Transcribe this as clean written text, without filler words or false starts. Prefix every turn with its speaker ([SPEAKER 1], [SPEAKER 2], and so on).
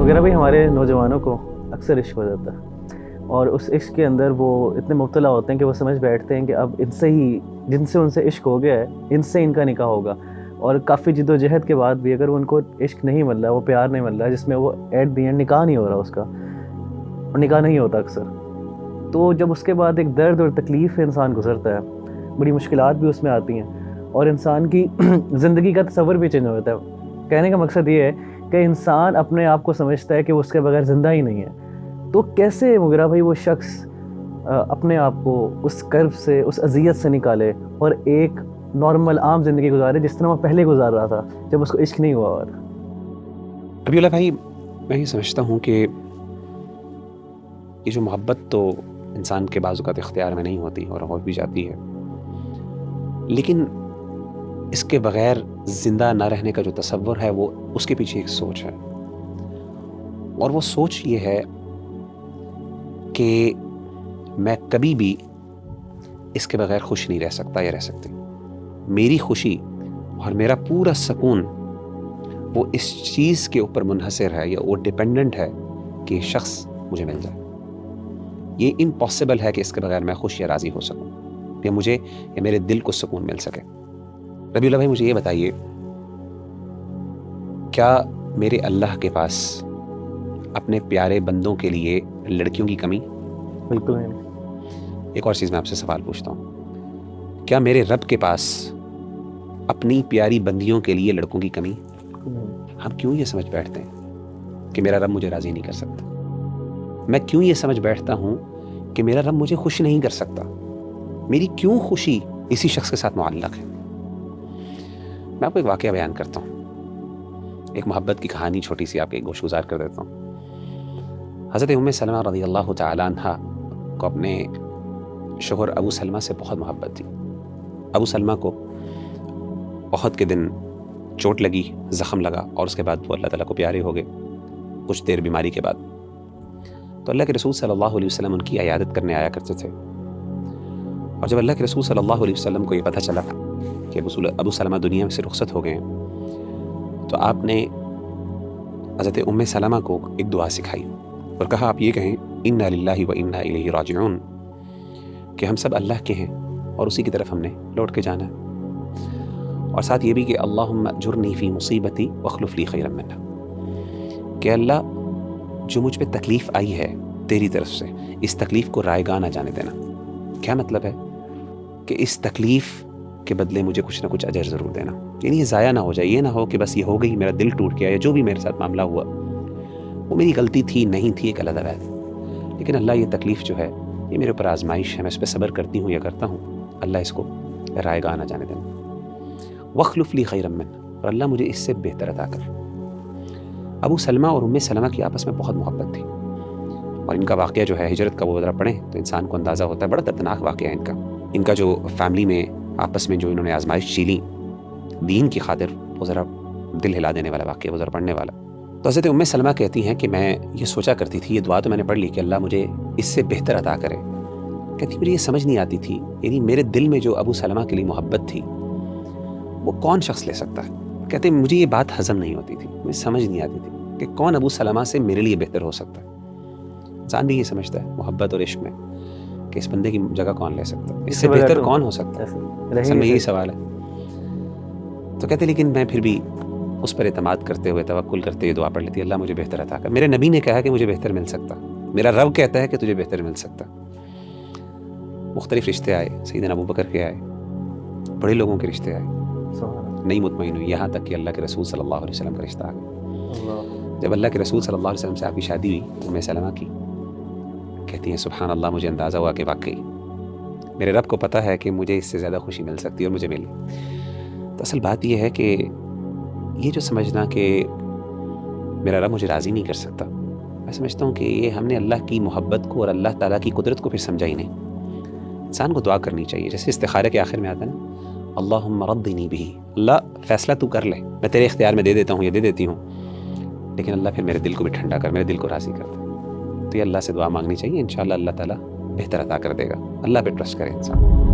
[SPEAKER 1] وغیرہ بھی ہمارے نوجوانوں کو اکثر عشق ہو جاتا ہے، اور اس عشق کے اندر وہ اتنے مبتلا ہوتے ہیں کہ وہ سمجھ بیٹھتے ہیں کہ اب ان سے ہی، جن سے ان سے عشق ہو گیا ہے، ان سے ان کا نکاح ہوگا، اور کافی جد و جہد کے بعد بھی اگر ان کو عشق نہیں مل رہا، وہ پیار نہیں مل رہا، جس میں وہ ایٹ دی اینڈ نکاح نہیں ہو رہا اس کا، اور نکاح نہیں ہوتا اکثر، تو جب اس کے بعد ایک درد اور تکلیف انسان گزرتا ہے، بڑی مشکلات بھی اس میں آتی ہیں، اور انسان کی زندگی کا تصور بھی چینج ہو جاتا ہے۔ کہنے کا مقصد یہ ہے کہ انسان اپنے آپ کو سمجھتا ہے کہ وہ اس کے بغیر زندہ ہی نہیں ہے، تو کیسے مغیرہ بھائی وہ شخص اپنے آپ کو اس کرب سے، اس اذیت سے نکالے اور ایک نارمل عام زندگی گزارے جس طرح وہ پہلے گزار رہا تھا جب اس کو عشق نہیں ہوا تھا؟
[SPEAKER 2] ربیع اللہ بھائی، میں یہ سمجھتا ہوں کہ یہ جو محبت تو انسان کے بعض اوقات اختیار میں نہیں ہوتی اور ہو بھی جاتی ہے، لیکن اس کے بغیر زندہ نہ رہنے کا جو تصور ہے وہ اس کے پیچھے ایک سوچ ہے، اور وہ سوچ یہ ہے کہ میں کبھی بھی اس کے بغیر خوش نہیں رہ سکتا یا رہ سکتی۔ میری خوشی اور میرا پورا سکون وہ اس چیز کے اوپر منحصر ہے یا وہ ڈیپینڈنٹ ہے کہ شخص مجھے مل جائے۔ یہ امپاسبل ہے کہ اس کے بغیر میں خوش یا راضی ہو سکوں، یا مجھے یا میرے دل کو سکون مل سکے۔ ربیع اللہ بھائی، مجھے یہ بتائیے، کیا میرے اللہ کے پاس اپنے پیارے بندوں کے لیے لڑکیوں کی کمی؟
[SPEAKER 1] بالکل نہیں۔
[SPEAKER 2] ایک اور چیز میں آپ سے سوال پوچھتا ہوں، کیا میرے رب کے پاس اپنی پیاری بندیوں کے لیے لڑکوں کی کمی؟ ہم کیوں یہ سمجھ بیٹھتے ہیں کہ میرا رب مجھے راضی نہیں کر سکتا؟ میں کیوں یہ سمجھ بیٹھتا ہوں کہ میرا رب مجھے خوش نہیں کر سکتا؟ میری کیوں خوشی اسی شخص کے ساتھ معلق ہے؟ میں آپ کو ایک واقعہ بیان کرتا ہوں، ایک محبت کی کہانی چھوٹی سی آپ کے گوش گزار کر دیتا ہوں۔ حضرت ام سلمہ رضی اللہ تعالی عنہ کو اپنے شوہر ابو سلمہ سے بہت محبت تھی۔ ابو سلمہ کو احد کے دن چوٹ لگی، زخم لگا، اور اس کے بعد وہ اللہ تعالیٰ کو پیارے ہو گئے کچھ دیر بیماری کے بعد۔ تو اللہ کے رسول صلی اللہ علیہ وسلم ان کی عیادت کرنے آیا کرتے تھے، اور جب اللہ کے رسول صلی اللہ علیہ وسلم کو یہ پتہ چلا کہ ابو سلمہ دنیا میں سے رخصت ہو گئے ہیں، تو آپ نے حضرت ام سلمہ کو ایک دعا سکھائی اور کہا، آپ یہ کہیں انا للہ و انا الیہ راجعون، کہ ہم سب اللہ کے ہیں اور اسی کی طرف ہم نے لوٹ کے جانا ہے، اور ساتھ یہ بھی کہ اللہم اجرنی فی مصیبتی واخلف لی خیرا منہا، کہ اللہ جو مجھ پہ تکلیف آئی ہے تیری طرف سے، اس تکلیف کو رائے گاہ نہ جانے دینا۔ کیا مطلب ہے؟ کہ اس تکلیف کے بدلے مجھے کچھ نہ کچھ اجر ضرور دینا، یعنی یہ ضائع نہ ہو جائے، یہ نہ ہو کہ بس یہ ہو گئی، میرا دل ٹوٹ گیا، یا جو بھی میرے ساتھ معاملہ ہوا وہ میری غلطی تھی نہیں تھی ایک علیحدہ بات، لیکن اللہ یہ تکلیف جو ہے یہ میرے اوپر آزمائش ہے، میں اس پہ صبر کرتی ہوں یا کرتا ہوں، اللہ اس کو رائے گاہ نہ جانے دینا۔ واخلف لی خیرا منہ، اور اللہ مجھے اس سے بہتر عطا کر۔ ابو سلمہ اور ام سلمہ کی آپس میں بہت محبت تھی، اور ان کا واقعہ جو ہے ہجرت کا وہ ذرا پڑھیں تو انسان کو اندازہ ہوتا ہے، بڑا دردناک واقعہ ہے ان کا جو فیملی میں آپس میں جو انہوں نے آزمائش جھیلی دین کی خاطر، وہ ذرا دل ہلا دینے والا واقعہ، وہ ذرا پڑھنے والا۔ تو حضرت ام سلمہ کہتی ہیں کہ میں یہ سوچا کرتی تھی، یہ دعا تو میں نے پڑھ لی کہ اللہ مجھے اس سے بہتر عطا کرے، کہتی مجھے یہ سمجھ نہیں آتی تھی، یعنی میرے دل میں جو ابو سلمہ کے لیے محبت تھی وہ کون شخص لے سکتا ہے؟ کہتے مجھے یہ بات ہضم نہیں ہوتی تھی، مجھے سمجھ نہیں آتی تھی کہ کون ابو سلمہ سے میرے لیے بہتر ہو سکتا ہے۔ انسان بھی یہ سمجھتا ہے محبت اور عشق میں کہ اس بندے کی جگہ کون لے سکتا ہے، اس سے بہتر کون ہو سکتا ہے، اصل میں یہی سوال ہے۔ تو کہتے لیکن میں پھر بھی اس پر اعتماد کرتے ہوئے، توکل کرتے ہوئے دعا پڑھ لیتی، اللہ مجھے بہتر عطا کر۔ میرے نبی نے کہا کہ مجھے بہتر مل سکتا، میرا رب کہتا ہے کہ تجھے بہتر مل سکتا۔ مختلف رشتے آئے، سیدنا ابو بکر کے آئے، بڑے لوگوں کے رشتے آئے، نہیں مطمئن ہوئی، یہاں تک کہ اللہ کے رسول صلی اللہ علیہ وسلم کا رشتہ آ گیا۔ جب اللہ کے رسول صلی اللہ علیہ وسلم سے آپ کی شادی ہوئی ام سلمہ کی، کہتی ہیں سبحان اللہ، مجھے اندازہ ہوا کہ واقعی میرے رب کو پتہ ہے کہ مجھے اس سے زیادہ خوشی مل سکتی ہے اور مجھے ملی۔ تو اصل بات یہ ہے کہ یہ جو سمجھنا کہ میرا رب مجھے راضی نہیں کر سکتا، میں سمجھتا ہوں کہ یہ ہم نے اللہ کی محبت کو اور اللہ تعالیٰ کی قدرت کو پھر سمجھا ہی نہیں۔ انسان کو دعا کرنی چاہیے، جیسے استخارہ کے آخر میں آتا ہے نا، اللہم رضنی بہ، اللہ فیصلہ تو کر لے، میں تیرے اختیار میں دے دیتا ہوں یا دے دیتی ہوں، لیکن اللہ پھر میرے دل کو بھی ٹھنڈا کر، میرے دل کو راضی کر دے۔ تو یہ اللہ سے دعا مانگنی چاہیے، انشاءاللہ اللہ تعالیٰ بہتر عطا کر دے گا۔ اللہ پہ ٹرسٹ کرے انسان۔